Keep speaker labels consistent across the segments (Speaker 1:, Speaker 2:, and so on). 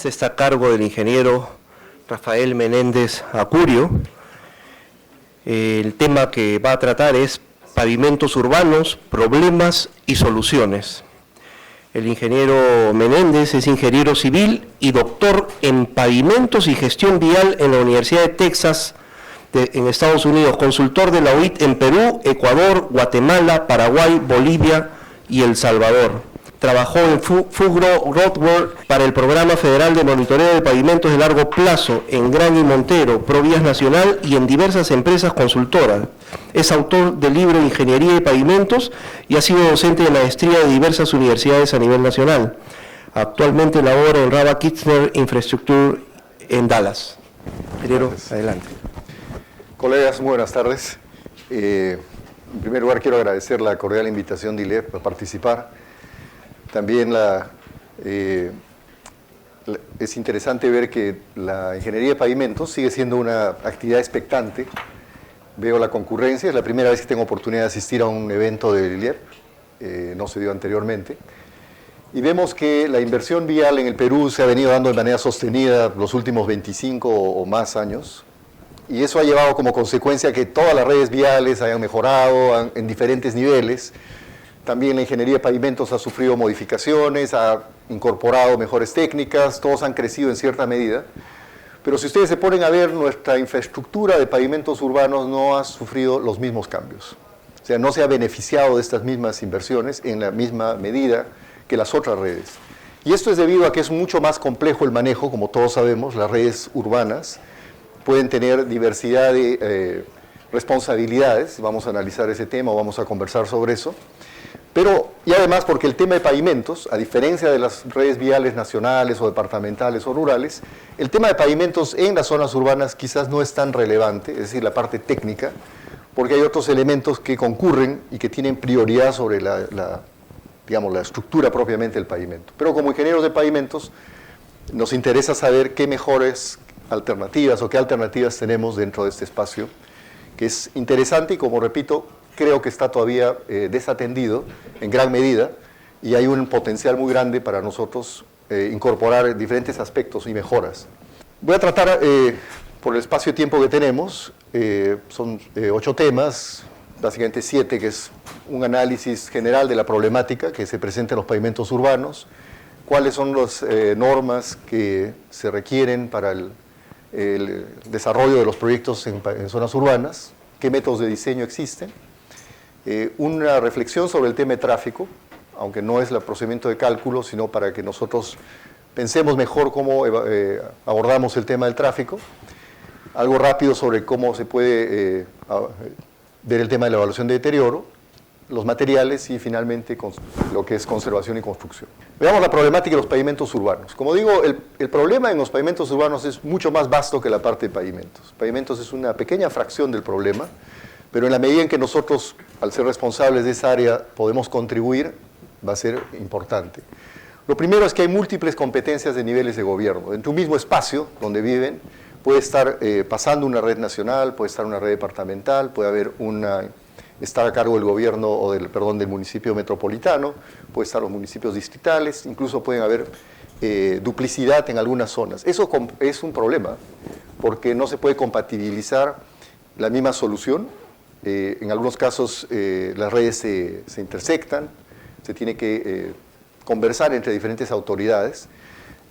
Speaker 1: Vialidades está a cargo del ingeniero Rafael Menéndez Acurio. El tema que va a tratar es pavimentos urbanos, problemas y soluciones. El ingeniero Menéndez es ingeniero civil y doctor en pavimentos y gestión vial en la Universidad de Texas en Estados Unidos, consultor de la UIT en Perú, Ecuador, Guatemala, Paraguay, Bolivia y El Salvador. Trabajó en Fugro Roadwork para el Programa Federal de Monitoreo de Pavimentos de Largo Plazo en Gran y Montero, Provías Nacional y en diversas empresas consultoras. Es autor del libro Ingeniería de Pavimentos y ha sido docente de maestría de diversas universidades a nivel nacional. Actualmente labora en Rava Kitzner Infrastructure en Dallas. Ingeniero, adelante.
Speaker 2: Colegas, muy buenas tardes. En primer lugar, quiero agradecer la cordial invitación de ILEP a participar. También es interesante ver que la ingeniería de pavimentos sigue siendo una actividad expectante. Veo la concurrencia, es la primera vez que tengo oportunidad de asistir a un evento del ILEP, no se dio anteriormente. Y vemos que la inversión vial en el Perú se ha venido dando de manera sostenida los últimos 25 o más años. Y eso ha llevado como consecuencia que todas las redes viales hayan mejorado en diferentes niveles. También la ingeniería de pavimentos ha sufrido modificaciones, ha incorporado mejores técnicas, todos han crecido en cierta medida. Pero si ustedes se ponen a ver, nuestra infraestructura de pavimentos urbanos no ha sufrido los mismos cambios. O sea, no se ha beneficiado de estas mismas inversiones en la misma medida que las otras redes. Y esto es debido a que es mucho más complejo el manejo, como todos sabemos, las redes urbanas pueden tener diversidad de responsabilidades. Vamos a analizar ese tema, vamos a conversar sobre eso. Y además porque el tema de pavimentos, a diferencia de las redes viales nacionales o departamentales o rurales, el tema de pavimentos en las zonas urbanas quizás no es tan relevante, es decir, la parte técnica, porque hay otros elementos que concurren y que tienen prioridad sobre la estructura propiamente del pavimento. Pero como ingenieros de pavimentos nos interesa saber qué mejores alternativas o qué alternativas tenemos dentro de este espacio, que es interesante y, como repito, creo que está todavía desatendido en gran medida y hay un potencial muy grande para nosotros incorporar diferentes aspectos y mejoras. Voy a tratar, por el espacio de tiempo que tenemos, son 8 temas, básicamente 7, que es un análisis general de la problemática que se presenta en los pavimentos urbanos, cuáles son las normas que se requieren para el desarrollo de los proyectos en zonas urbanas, qué métodos de diseño existen, una reflexión sobre el tema de tráfico, aunque no es el procedimiento de cálculo, sino para que nosotros pensemos mejor cómo abordamos el tema del tráfico, algo rápido sobre cómo se puede ver el tema de la evaluación de deterioro, los materiales y finalmente lo que es conservación y construcción. Veamos la problemática de los pavimentos urbanos. Como digo, el problema en los pavimentos urbanos es mucho más vasto que la parte de pavimentos. Pavimentos es una pequeña fracción del problema, pero en la medida en que nosotros, al ser responsables de esa área, podemos contribuir, va a ser importante. Lo primero es que hay múltiples competencias de niveles de gobierno. En tu mismo espacio donde viven, puede estar pasando una red nacional, puede estar una red departamental, puede haber estar a cargo del gobierno o del municipio metropolitano, puede estar los municipios distritales, incluso pueden haber duplicidad en algunas zonas. Eso es un problema, porque no se puede compatibilizar la misma solución. En algunos casos las redes se intersectan, se tiene que conversar entre diferentes autoridades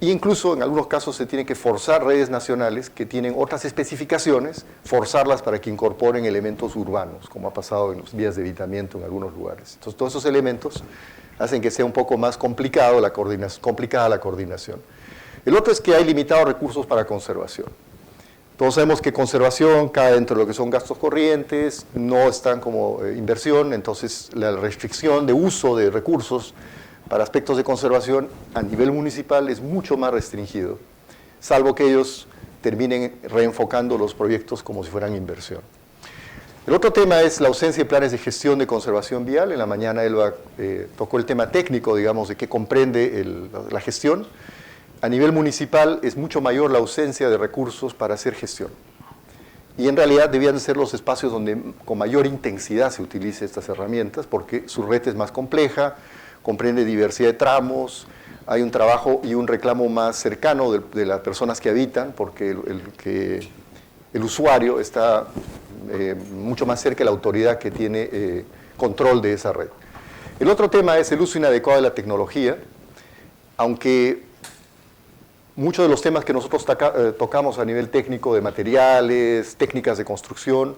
Speaker 2: e incluso en algunos casos se tiene que forzar redes nacionales que tienen otras especificaciones, forzarlas para que incorporen elementos urbanos, como ha pasado en las vías de evitamiento en algunos lugares. Entonces todos esos elementos hacen que sea un poco más complicada la coordinación. El otro es que hay limitados recursos para conservación. Todos sabemos que conservación cae dentro de lo que son gastos corrientes, no están como inversión, entonces la restricción de uso de recursos para aspectos de conservación a nivel municipal es mucho más restringido, salvo que ellos terminen reenfocando los proyectos como si fueran inversión. El otro tema es la ausencia de planes de gestión de conservación vial. En la mañana Elba tocó el tema técnico, digamos, de qué comprende la gestión. A nivel municipal es mucho mayor la ausencia de recursos para hacer gestión. Y en realidad debían ser los espacios donde con mayor intensidad se utilicen estas herramientas, porque su red es más compleja, comprende diversidad de tramos, hay un trabajo y un reclamo más cercano de las personas que habitan, porque el usuario está mucho más cerca de la autoridad que tiene control de esa red. El otro tema es el uso inadecuado de la tecnología, aunque muchos de los temas que nosotros tocamos a nivel técnico de materiales, técnicas de construcción,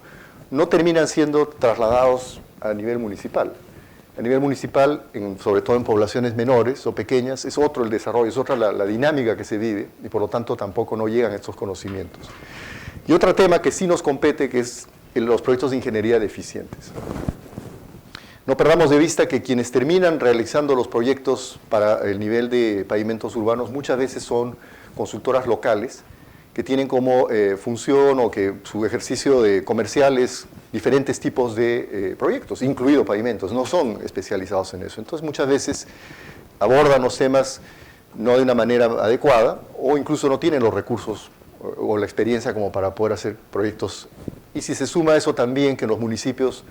Speaker 2: no terminan siendo trasladados a nivel municipal. A nivel municipal, sobre todo en poblaciones menores o pequeñas, es otro el desarrollo, es otra la dinámica que se vive y por lo tanto tampoco no llegan estos conocimientos. Y otro tema que sí nos compete, que es los proyectos de ingeniería deficientes. No perdamos de vista que quienes terminan realizando los proyectos para el nivel de pavimentos urbanos muchas veces son consultoras locales que tienen como función o que su ejercicio de comercial es diferentes tipos de proyectos, incluido pavimentos, no son especializados en eso. Entonces muchas veces abordan los temas no de una manera adecuada o incluso no tienen los recursos o la experiencia como para poder hacer proyectos. Y si se suma a eso también que en los municipios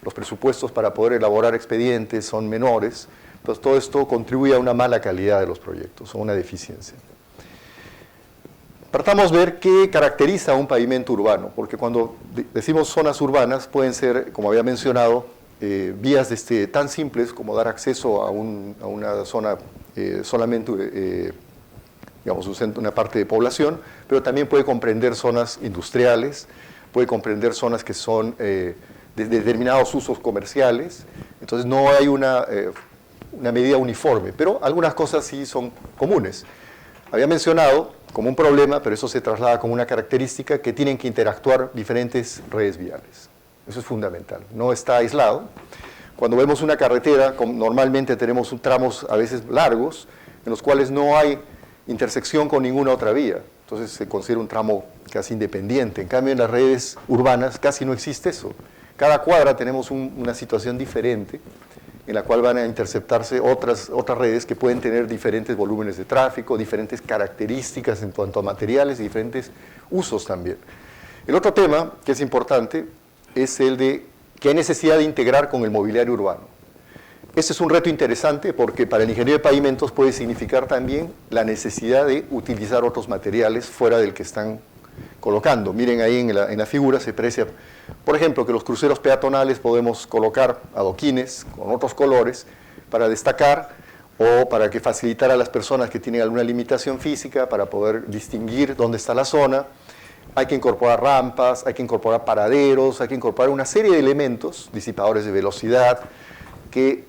Speaker 2: los presupuestos para poder elaborar expedientes son menores, pues todo esto contribuye a una mala calidad de los proyectos o una deficiencia. Tratamos de ver qué caracteriza un pavimento urbano, porque cuando decimos zonas urbanas pueden ser, como había mencionado, vías tan simples como dar acceso a una zona solamente, digamos, una parte de población, pero también puede comprender zonas industriales, puede comprender zonas que son de determinados usos comerciales, entonces no hay una medida uniforme, pero algunas cosas sí son comunes. Había mencionado como un problema, pero eso se traslada como una característica, que tienen que interactuar diferentes redes viales. Eso es fundamental, no está aislado. Cuando vemos una carretera, normalmente tenemos tramos a veces largos, en los cuales no hay intersección con ninguna otra vía, entonces se considera un tramo casi independiente. En cambio, en las redes urbanas casi no existe eso. Cada cuadra tenemos una situación diferente, en la cual van a interceptarse otras redes que pueden tener diferentes volúmenes de tráfico, diferentes características en cuanto a materiales y diferentes usos también. El otro tema que es importante es el de que hay necesidad de integrar con el mobiliario urbano. Este es un reto interesante porque para el ingeniero de pavimentos puede significar también la necesidad de utilizar otros materiales fuera del que están colocando. Miren ahí en la figura se aprecia, por ejemplo, que los cruceros peatonales podemos colocar adoquines con otros colores para destacar o para que facilitar a las personas que tienen alguna limitación física para poder distinguir dónde está la zona. Hay que incorporar rampas, hay que incorporar paraderos, hay que incorporar una serie de elementos, disipadores de velocidad, que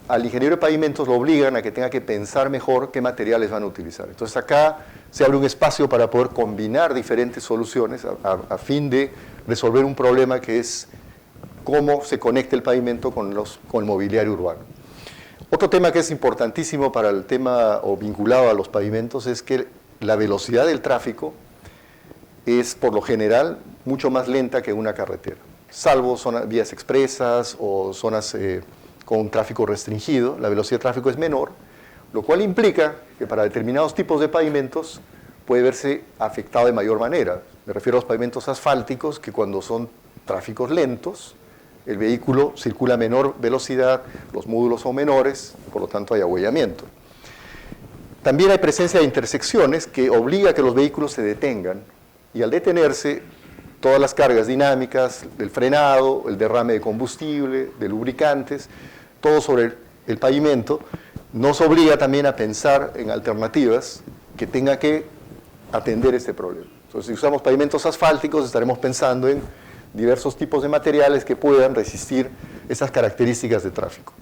Speaker 2: al ingeniero de pavimentos lo obligan a que tenga que pensar mejor qué materiales van a utilizar. Entonces acá se abre un espacio para poder combinar diferentes soluciones a fin de resolver un problema que es cómo se conecta el pavimento con el mobiliario urbano. Otro tema que es importantísimo para el tema o vinculado a los pavimentos es que la velocidad del tráfico es por lo general mucho más lenta que una carretera, salvo vías expresas o zonas con tráfico restringido, la velocidad de tráfico es menor, lo cual implica que para determinados tipos de pavimentos puede verse afectado de mayor manera. Me refiero a los pavimentos asfálticos, que cuando son tráficos lentos, el vehículo circula a menor velocidad, los módulos son menores, por lo tanto hay abollamiento. También hay presencia de intersecciones que obliga a que los vehículos se detengan, y al detenerse, todas las cargas dinámicas, el frenado, el derrame de combustible, de lubricantes, todo sobre el pavimento, nos obliga también a pensar en alternativas que tengan que atender este problema. Entonces, si usamos pavimentos asfálticos, estaremos pensando en diversos tipos de materiales que puedan resistir esas características de tráfico.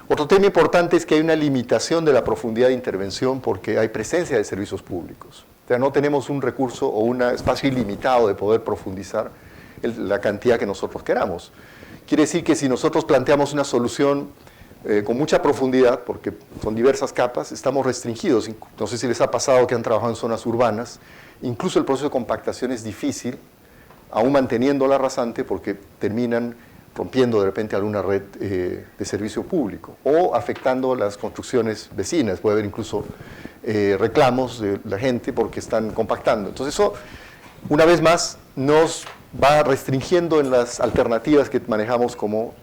Speaker 2: Otro tema importante es que hay una limitación de la profundidad de intervención porque hay presencia de servicios públicos. O sea, no tenemos un recurso o un espacio ilimitado de poder profundizar la cantidad que nosotros queramos. Quiere decir que si nosotros planteamos una solución con mucha profundidad, porque son diversas capas, estamos restringidos. No sé si les ha pasado que han trabajado en zonas urbanas, incluso el proceso de compactación es difícil, aún manteniendo la rasante, porque terminan rompiendo de repente alguna red de servicio público o afectando las construcciones vecinas. Puede haber incluso reclamos de la gente porque están compactando. Entonces eso, una vez más, nos va restringiendo en las alternativas que manejamos como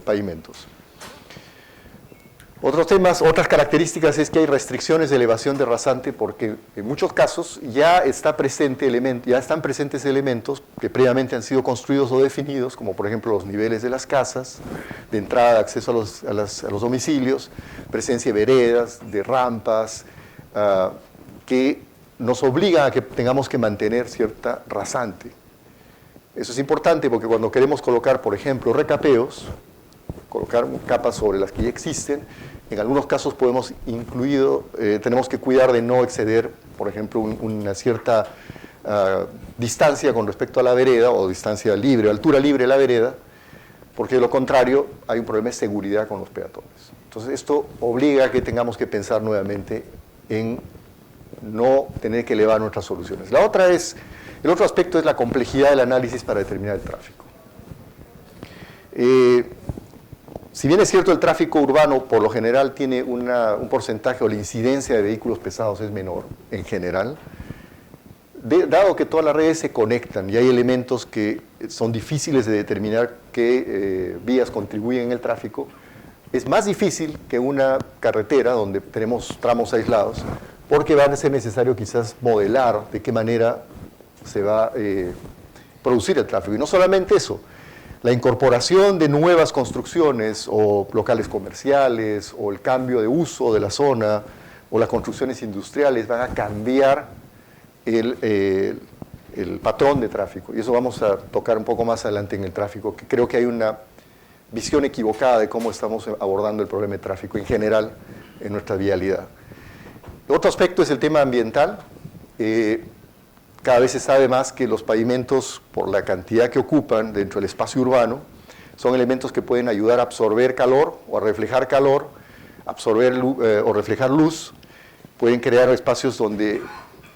Speaker 2: pavimentos. Otros temas, otras características es que hay restricciones de elevación de rasante porque en muchos casos ya están presentes elementos que previamente han sido construidos o definidos, como por ejemplo los niveles de las casas, de entrada, acceso a los domicilios, presencia de veredas, de rampas, que nos obligan a que tengamos que mantener cierta rasante. Eso es importante porque cuando queremos colocar, por ejemplo, recapeos, colocar capas sobre las que ya existen, en algunos casos tenemos que cuidar de no exceder, por ejemplo, una cierta distancia con respecto a la vereda o distancia libre, altura libre de la vereda, porque de lo contrario hay un problema de seguridad con los peatones. Entonces esto obliga a que tengamos que pensar nuevamente en no tener que elevar nuestras soluciones. El otro aspecto es la complejidad del análisis para determinar el tráfico. Si bien es cierto el tráfico urbano por lo general tiene un porcentaje o la incidencia de vehículos pesados es menor en general, dado que todas las redes se conectan y hay elementos que son difíciles de determinar qué vías contribuyen en el tráfico, es más difícil que una carretera donde tenemos tramos aislados, porque va a ser necesario quizás modelar de qué manera se va a producir el tráfico. Y no solamente eso, la incorporación de nuevas construcciones o locales comerciales o el cambio de uso de la zona o las construcciones industriales van a cambiar el patrón de tráfico. Y eso vamos a tocar un poco más adelante en el tráfico, que creo que hay una visión equivocada de cómo estamos abordando el problema de tráfico en general en nuestra vialidad. Otro aspecto es el tema ambiental. Cada vez se sabe más que los pavimentos, por la cantidad que ocupan dentro del espacio urbano, son elementos que pueden ayudar a absorber calor o a reflejar calor, absorber o reflejar luz. Pueden crear espacios donde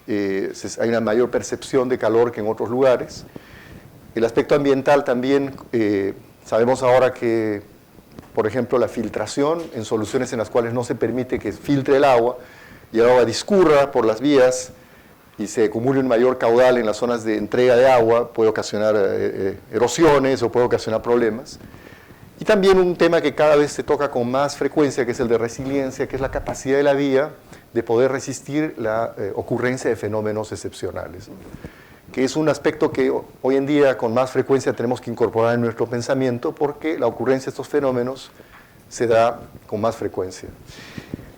Speaker 2: hay una mayor percepción de calor que en otros lugares. El aspecto ambiental también, sabemos ahora que, por ejemplo, la filtración en soluciones en las cuales no se permite que filtre el agua y el agua discurra por las vías y se acumule un mayor caudal en las zonas de entrega de agua, puede ocasionar erosiones o puede ocasionar problemas. Y también un tema que cada vez se toca con más frecuencia, que es el de resiliencia, que es la capacidad de la vía de poder resistir la ocurrencia de fenómenos excepcionales, ¿no? Que es un aspecto que hoy en día con más frecuencia tenemos que incorporar en nuestro pensamiento porque la ocurrencia de estos fenómenos se da con más frecuencia.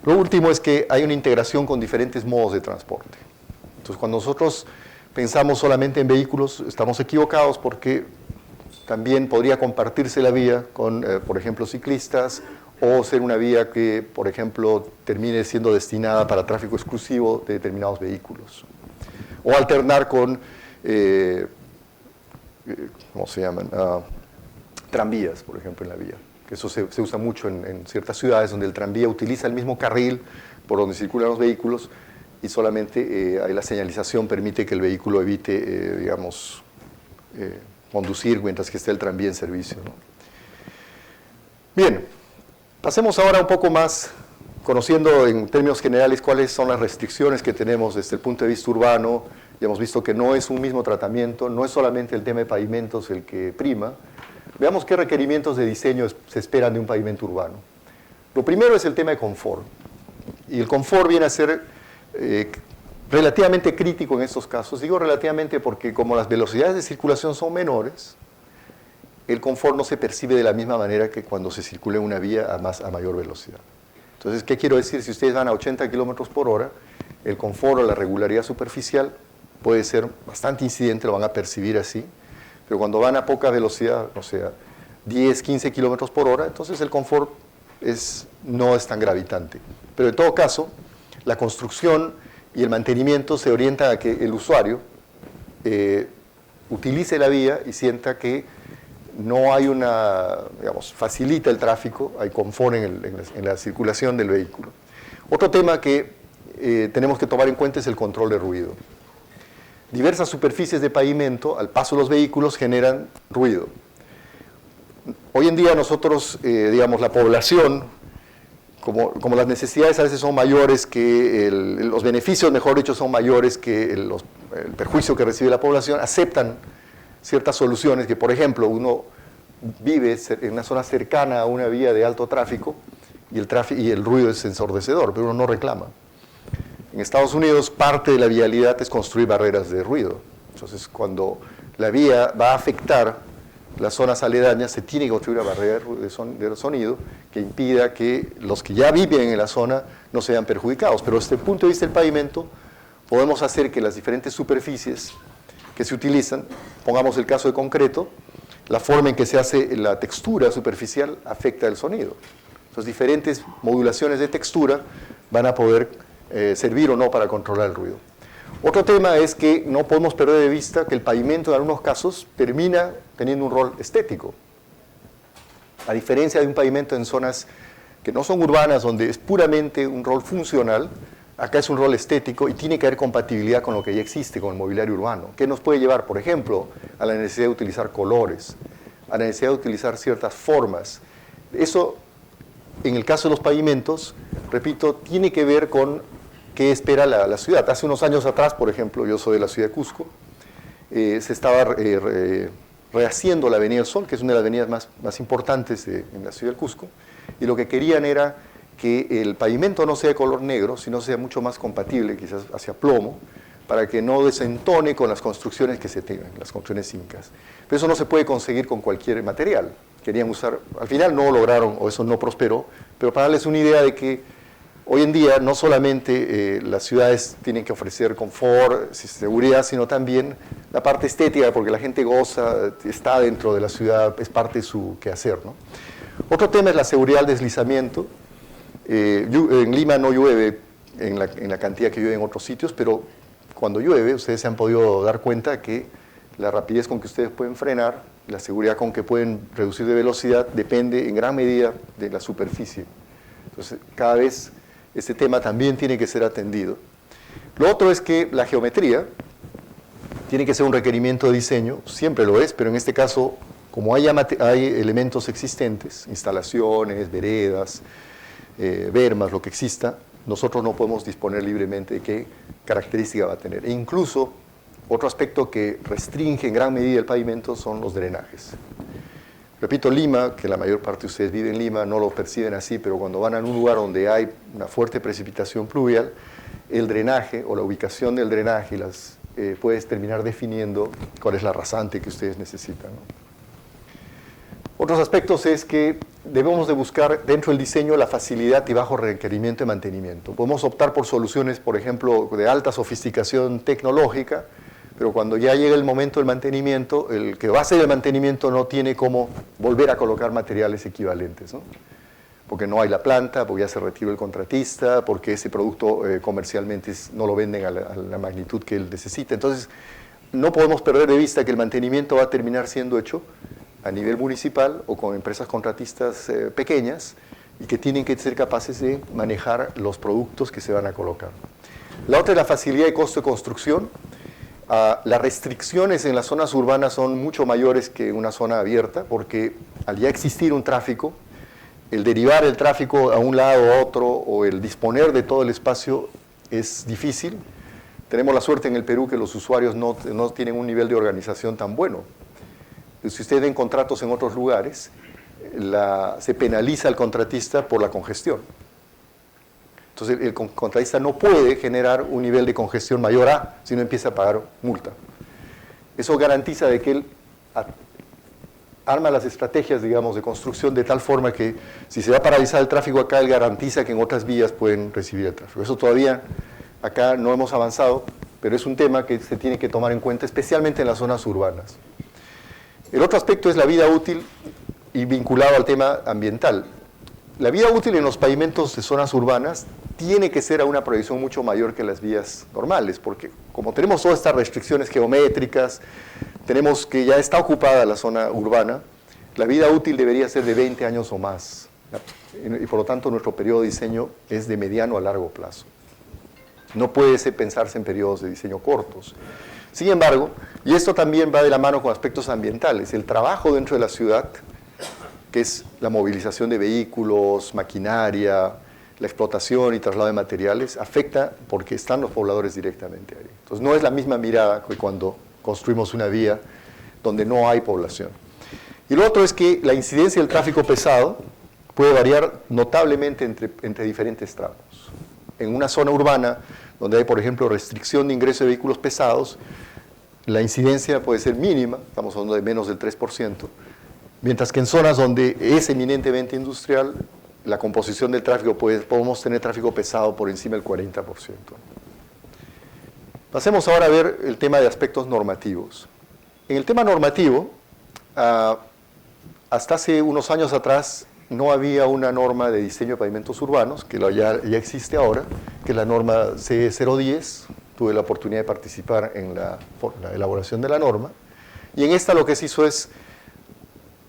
Speaker 2: Lo último es que hay una integración con diferentes modos de transporte. Entonces, cuando nosotros pensamos solamente en vehículos, estamos equivocados porque también podría compartirse la vía con, por ejemplo, ciclistas, o ser una vía que, por ejemplo, termine siendo destinada para tráfico exclusivo de determinados vehículos. O alternar con, ¿cómo se llaman? Tranvías, por ejemplo, en la vía. Que eso se usa mucho en ciertas ciudades donde el tranvía utiliza el mismo carril por donde circulan los vehículos y solamente ahí la señalización permite que el vehículo evite, digamos, conducir mientras que esté el tranvía en servicio, ¿no? Bien, pasemos ahora un poco más, conociendo en términos generales cuáles son las restricciones que tenemos desde el punto de vista urbano. Ya hemos visto que no es un mismo tratamiento, no es solamente el tema de pavimentos el que prima. Veamos qué requerimientos de diseño se esperan de un pavimento urbano. Lo primero es el tema de confort. Y el confort viene a ser relativamente crítico en estos casos. Digo relativamente porque como las velocidades de circulación son menores, el confort no se percibe de la misma manera que cuando se circula en una vía a mayor velocidad. Entonces, ¿qué quiero decir? Si ustedes van a 80 kilómetros por hora, el confort o la regularidad superficial puede ser bastante incidente, lo van a percibir así, pero cuando van a poca velocidad, o sea, 10, 15 kilómetros por hora, entonces el confort no es tan gravitante. Pero en todo caso, la construcción y el mantenimiento se orientan a que el usuario utilice la vía y sienta que no hay facilita el tráfico, hay confort en la circulación del vehículo. Otro tema que tenemos que tomar en cuenta es el control de ruido. Diversas superficies de pavimento, al paso de los vehículos, generan ruido. Hoy en día nosotros, la población, como las necesidades a veces son mayores que los beneficios, mejor dicho, son mayores que el perjuicio que recibe la población, aceptan ciertas soluciones que, por ejemplo, uno vive en una zona cercana a una vía de alto tráfico y el ruido es ensordecedor, pero uno no reclama. En Estados Unidos, parte de la vialidad es construir barreras de ruido. Entonces, cuando la vía va a afectar las zonas aledañas, se tiene que construir una barrera de sonido que impida que los que ya viven en la zona no sean perjudicados. Pero desde el punto de vista del pavimento, podemos hacer que las diferentes superficies que se utilizan, pongamos el caso de concreto, la forma en que se hace la textura superficial afecta el sonido. Entonces, diferentes modulaciones de textura van a poder servir o no para controlar el ruido. Otro tema es que no podemos perder de vista que el pavimento en algunos casos termina teniendo un rol estético. A diferencia de un pavimento en zonas que no son urbanas, donde es puramente un rol funcional, acá es un rol estético y tiene que haber compatibilidad con lo que ya existe, con el mobiliario urbano. ¿Qué nos puede llevar, por ejemplo, a la necesidad de utilizar colores, a la necesidad de utilizar ciertas formas? Eso, en el caso de los pavimentos, repito, tiene que ver con qué espera la ciudad. Hace unos años atrás, por ejemplo, yo soy de la ciudad de Cusco, se estaba rehaciendo la Avenida del Sol, que es una de las avenidas más importantes en la ciudad de Cusco, y lo que querían era que el pavimento no sea de color negro, sino sea mucho más compatible, quizás hacia plomo, para que no desentone con las construcciones que se tengan, las construcciones incas. Pero eso no se puede conseguir con cualquier material. Querían usar, al final no lograron, o eso no prosperó, pero para darles una idea de que hoy en día no solamente las ciudades tienen que ofrecer confort, seguridad, sino también la parte estética, porque la gente goza, está dentro de la ciudad, es parte de su quehacer, ¿no? Otro tema es la seguridad del deslizamiento. En Lima no llueve en la cantidad que llueve en otros sitios, pero cuando llueve ustedes se han podido dar cuenta que la rapidez con que ustedes pueden frenar, la seguridad con que pueden reducir de velocidad, depende en gran medida de la superficie. Entonces, cada vez este tema también tiene que ser atendido. Lo otro es que la geometría tiene que ser un requerimiento de diseño, siempre lo es, pero en este caso, como hay elementos existentes, instalaciones, veredas, bermas, lo que exista, nosotros no podemos disponer libremente de qué característica va a tener. E incluso, otro aspecto que restringe en gran medida el pavimento son los drenajes. Repito, Lima, que la mayor parte de ustedes viven en Lima, no lo perciben así, pero cuando van a un lugar donde hay una fuerte precipitación pluvial, el drenaje o la ubicación del drenaje puedes terminar definiendo cuál es la rasante que ustedes necesitan, ¿no? Otros aspectos es que debemos de buscar dentro del diseño la facilidad y bajo requerimiento de mantenimiento. Podemos optar por soluciones, por ejemplo, de alta sofisticación tecnológica, pero cuando ya llega el momento del mantenimiento, el que va a hacer el mantenimiento no tiene cómo volver a colocar materiales equivalentes, ¿no? Porque no hay la planta, porque ya se retiró el contratista, porque ese producto comercialmente no lo venden a la magnitud que él necesita. Entonces, no podemos perder de vista que el mantenimiento va a terminar siendo hecho a nivel municipal o con empresas contratistas pequeñas y que tienen que ser capaces de manejar los productos que se van a colocar. La otra es la facilidad de costo de construcción. Las restricciones en las zonas urbanas son mucho mayores que en una zona abierta, porque al ya existir un tráfico, el derivar el tráfico a un lado o a otro, o el disponer de todo el espacio es difícil. Tenemos la suerte en el Perú que los usuarios no tienen un nivel de organización tan bueno. Si ustedes ven contratos en otros lugares, se penaliza al contratista por la congestión. Entonces el contratista no puede generar un nivel de congestión mayor a, si no empieza a pagar multa. Eso garantiza de que él arma las estrategias, digamos, de construcción de tal forma que si se va a paralizar el tráfico acá, él garantiza que en otras vías pueden recibir el tráfico. Eso todavía acá no hemos avanzado, pero es un tema que se tiene que tomar en cuenta, especialmente en las zonas urbanas. El otro aspecto es la vida útil y vinculado al tema ambiental. La vida útil en los pavimentos de zonas urbanas tiene que ser a una proyección mucho mayor que las vías normales, porque como tenemos todas estas restricciones geométricas, tenemos que ya está ocupada la zona urbana, la vida útil debería ser de 20 años o más, y por lo tanto nuestro periodo de diseño es de mediano a largo plazo. No puede pensarse en periodos de diseño cortos. Sin embargo, y esto también va de la mano con aspectos ambientales, el trabajo dentro de la ciudad, que es la movilización de vehículos, maquinaria, la explotación y traslado de materiales, afecta porque están los pobladores directamente ahí. Entonces no es la misma mirada que cuando construimos una vía donde no hay población. Y lo otro es que la incidencia del tráfico pesado puede variar notablemente entre diferentes tramos. En una zona urbana, donde hay, por ejemplo, restricción de ingreso de vehículos pesados, la incidencia puede ser mínima, estamos hablando de menos del 3%, mientras que en zonas donde es eminentemente industrial, la composición del tráfico, podemos tener tráfico pesado por encima del 40%. Pasemos ahora a ver el tema de aspectos normativos. En el tema normativo, hasta hace unos años atrás, no había una norma de diseño de pavimentos urbanos, que ya existe ahora, que es la norma C010. Tuve la oportunidad de participar en la elaboración de la norma. Y en esta lo que se hizo es,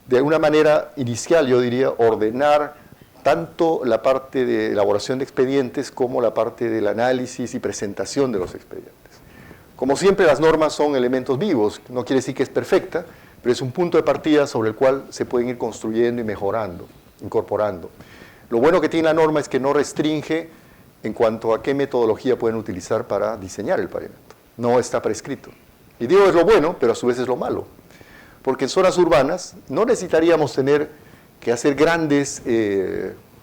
Speaker 2: de alguna manera inicial, yo diría, ordenar tanto la parte de elaboración de expedientes como la parte del análisis y presentación de los expedientes. Como siempre, las normas son elementos vivos, no quiere decir que es perfecta, pero es un punto de partida sobre el cual se pueden ir construyendo y mejorando, incorporando. Lo bueno que tiene la norma es que no restringe en cuanto a qué metodología pueden utilizar para diseñar el pavimento. No está prescrito. Y digo es lo bueno, pero a su vez es lo malo. Porque en zonas urbanas no necesitaríamos tener que hacer grandes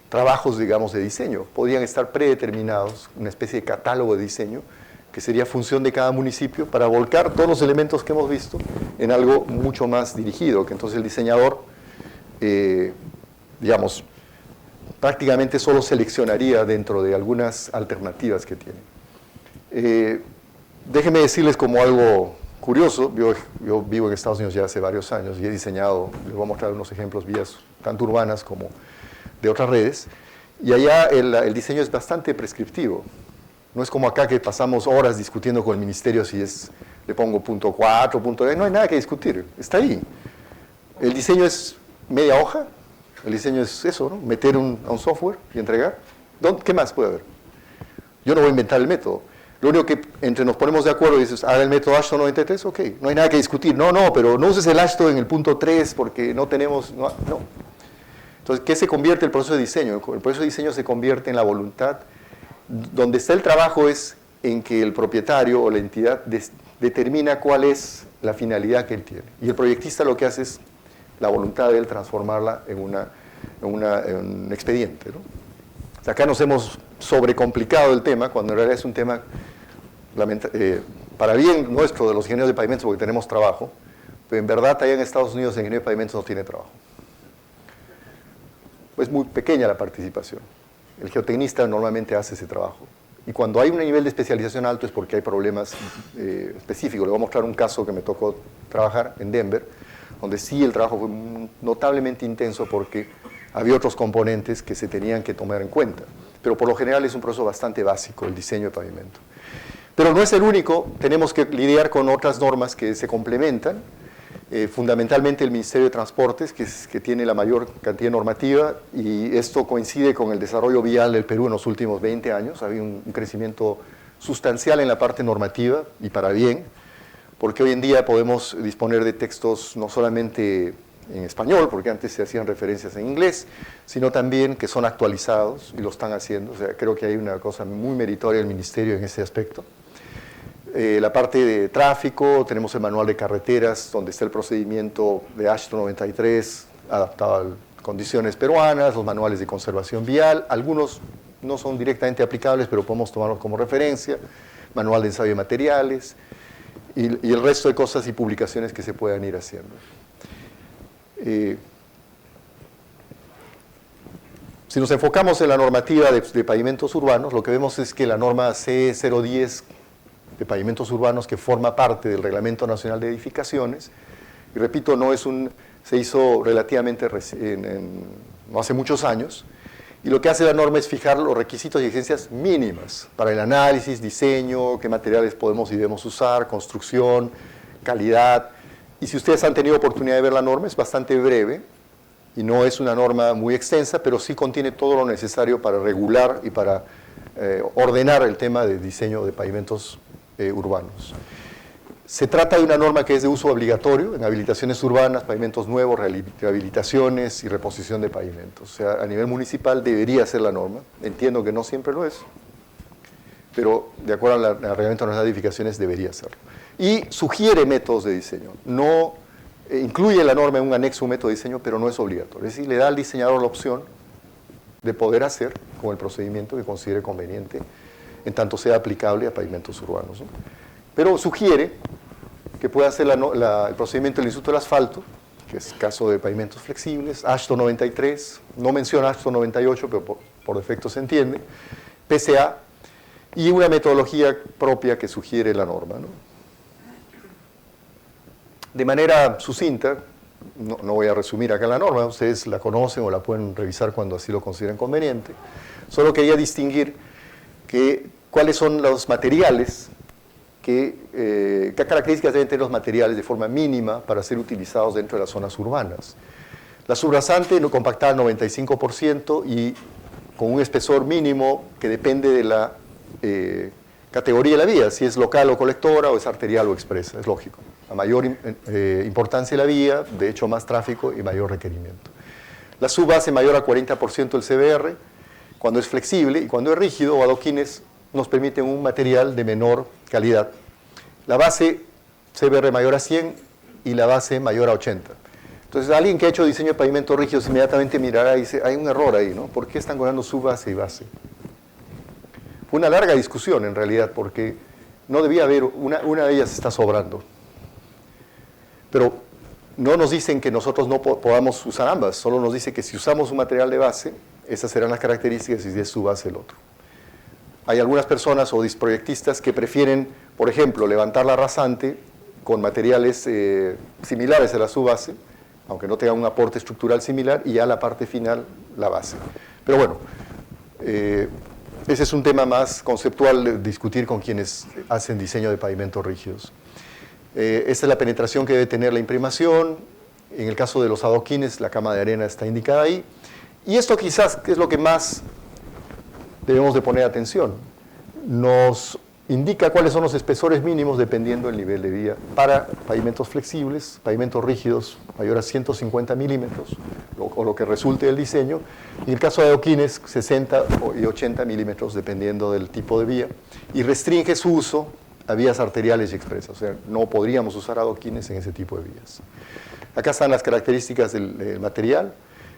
Speaker 2: trabajos, digamos, de diseño. Podrían estar predeterminados, una especie de catálogo de diseño, que sería función de cada municipio para volcar todos los elementos que hemos visto en algo mucho más dirigido, que entonces el diseñador, digamos, prácticamente solo seleccionaría dentro de algunas alternativas que tiene. Déjenme decirles como algo curioso, yo vivo en Estados Unidos ya hace varios años y he diseñado, les voy a mostrar unos ejemplos, vías tanto urbanas como de otras redes, y allá el diseño es bastante prescriptivo. No es como acá que pasamos horas discutiendo con el ministerio si le pongo punto 4, punto 10, no hay nada que discutir, está ahí. El diseño es media hoja, el diseño es eso, ¿no? Meter a un software y entregar. ¿Qué más puede haber? Yo no voy a inventar el método. Lo único que entre nos ponemos de acuerdo y dices, haga el método Ashton 93, ok, no hay nada que discutir. No, pero no uses el Ashton en el punto 3 porque no tenemos, no. Entonces, ¿qué se convierte el proceso de diseño? El proceso de diseño se convierte en la voluntad. Donde está el trabajo es en que el propietario o la entidad determina cuál es la finalidad que él tiene. Y el proyectista lo que hace es la voluntad de él transformarla en un expediente, ¿no? O sea, acá nos hemos sobrecomplicado el tema, cuando en realidad es un tema, para bien nuestro, de los ingenieros de pavimentos, porque tenemos trabajo, pero en verdad allá en Estados Unidos el ingeniero de pavimentos no tiene trabajo. Es muy pequeña la participación. El geotecnista normalmente hace ese trabajo. Y cuando hay un nivel de especialización alto es porque hay problemas específicos. Le voy a mostrar un caso que me tocó trabajar en Denver, donde sí el trabajo fue notablemente intenso porque había otros componentes que se tenían que tomar en cuenta. Pero por lo general es un proceso bastante básico, el diseño de pavimento. Pero no es el único, tenemos que lidiar con otras normas que se complementan. Fundamentalmente el Ministerio de Transportes, que tiene la mayor cantidad normativa, y esto coincide con el desarrollo vial del Perú en los últimos 20 años. Había un crecimiento sustancial en la parte normativa, y para bien, porque hoy en día podemos disponer de textos no solamente en español, porque antes se hacían referencias en inglés, sino también que son actualizados, y lo están haciendo. O sea, creo que hay una cosa muy meritoria del Ministerio en ese aspecto. La parte de tráfico, tenemos el manual de carreteras, donde está el procedimiento de Ashton 93, adaptado a condiciones peruanas, los manuales de conservación vial, algunos no son directamente aplicables, pero podemos tomarlos como referencia, manual de ensayo de materiales, y el resto de cosas y publicaciones que se puedan ir haciendo. Si nos enfocamos en la normativa de pavimentos urbanos, lo que vemos es que la norma C010 de pavimentos urbanos, que forma parte del Reglamento Nacional de Edificaciones, y repito, se hizo relativamente no hace muchos años, y lo que hace la norma es fijar los requisitos y exigencias mínimas para el análisis, diseño, qué materiales podemos y debemos usar, construcción, calidad. Y si ustedes han tenido oportunidad de ver la norma, es bastante breve, y no es una norma muy extensa, pero sí contiene todo lo necesario para regular y para ordenar el tema de diseño de pavimentos urbanos. Se trata de una norma que es de uso obligatorio en habilitaciones urbanas, pavimentos nuevos, rehabilitaciones y reposición de pavimentos. O sea, a nivel municipal debería ser la norma. Entiendo que no siempre lo es, pero de acuerdo al Reglamento Nacional de Edificaciones debería serlo. Y sugiere métodos de diseño. No incluye la norma en un anexo un método de diseño, pero no es obligatorio. Es decir, le da al diseñador la opción de poder hacer con el procedimiento que considere conveniente, en tanto sea aplicable a pavimentos urbanos, ¿no? Pero sugiere que pueda hacer el procedimiento del Instituto del Asfalto, que es caso de pavimentos flexibles, AASHTO 93, no menciona AASHTO 98, pero por defecto se entiende, PCA, y una metodología propia que sugiere la norma, ¿no? De manera sucinta, no voy a resumir acá la norma, ustedes la conocen o la pueden revisar cuando así lo consideren conveniente, solo quería distinguir cuáles son los materiales, qué características deben tener los materiales de forma mínima para ser utilizados dentro de las zonas urbanas. La subrasante compactada al 95% y con un espesor mínimo que depende de la categoría de la vía, si es local o colectora o es arterial o expresa, es lógico. A mayor importancia de la vía, de hecho más tráfico y mayor requerimiento. La subbase mayor a 40% del CBR, cuando es flexible, y cuando es rígido o adoquines nos permiten un material de menor calidad. La base CBR mayor a 100 y la base mayor a 80. Entonces alguien que ha hecho diseño de pavimentos rígidos inmediatamente mirará y dice, hay un error ahí, ¿no? ¿Por qué están cobrando subbase y base? Fue una larga discusión en realidad, porque no debía haber, una de ellas está sobrando. Pero no nos dicen que nosotros no podamos usar ambas, solo nos dice que si usamos un material de base, esas serán las características y si es subbase el otro. Hay algunas personas o proyectistas que prefieren, por ejemplo, levantar la rasante con materiales similares a la subbase, aunque no tengan un aporte estructural similar, y ya la parte final, la base. Pero bueno, ese es un tema más conceptual de discutir con quienes hacen diseño de pavimentos rígidos. Esta es la penetración que debe tener la imprimación. En el caso de los adoquines, la cama de arena está indicada ahí. Y esto quizás es lo que más debemos de poner atención. Nos indica cuáles son los espesores mínimos dependiendo del nivel de vía para pavimentos flexibles, pavimentos rígidos mayor a 150 milímetros, o lo que resulte del diseño. En el caso de adoquines, 60 y 80 milímetros dependiendo del tipo de vía. Y restringe su uso a vías arteriales y expresas, o sea, no podríamos usar adoquines en ese tipo de vías. Acá están las características del material: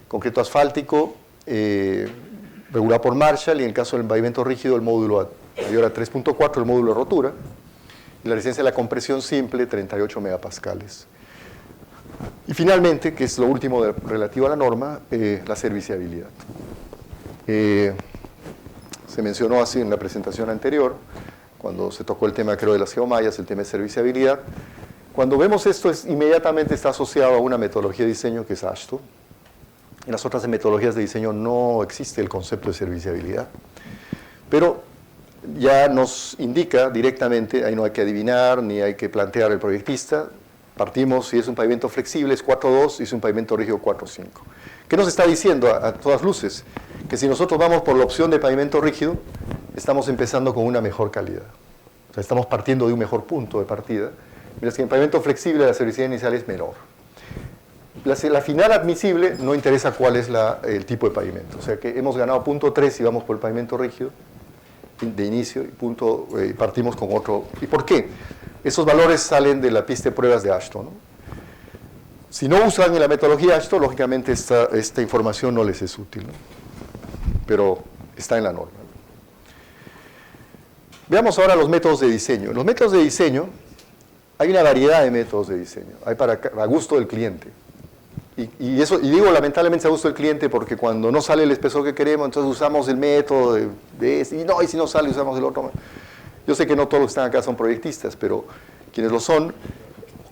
Speaker 2: concreto asfáltico, regulado por Marshall, y en el caso del pavimento rígido, el módulo mayor a 3.4, el módulo de rotura, y la resistencia de la compresión simple, 38 megapascales. Y finalmente, que es lo último relativo a la norma, la serviciabilidad. Se mencionó así en la presentación anterior, cuando se tocó el tema, creo, de las geomallas, el tema de serviciabilidad. Cuando vemos esto, inmediatamente está asociado a una metodología de diseño que es AASHTO. En las otras metodologías de diseño no existe el concepto de serviciabilidad. Pero ya nos indica directamente, ahí no hay que adivinar, ni hay que plantear el proyectista. Partimos, si es un pavimento flexible, es 4.2, y si es un pavimento rígido, 4.5. ¿Qué nos está diciendo a todas luces? Que si nosotros vamos por la opción de pavimento rígido, estamos empezando con una mejor calidad. O sea, estamos partiendo de un mejor punto de partida, mientras que en pavimento flexible la serviciabilidad inicial es menor. La final admisible no interesa cuál es el tipo de pavimento. O sea que hemos ganado 0.3 si vamos por el pavimento rígido de inicio y partimos con otro. ¿Y por qué? Esos valores salen de la pista de pruebas de AASHTO, ¿no? Si no usan la metodología AASHTO, lógicamente esta información no les es útil, ¿no? Pero está en la norma. Veamos ahora los métodos de diseño. En los métodos de diseño hay una variedad de métodos de diseño. Hay a gusto del cliente. Y digo lamentablemente a gusto del cliente porque cuando no sale el espesor que queremos, entonces usamos el método y si no sale usamos el otro. Yo sé que no todos los que están acá son proyectistas, pero quienes lo son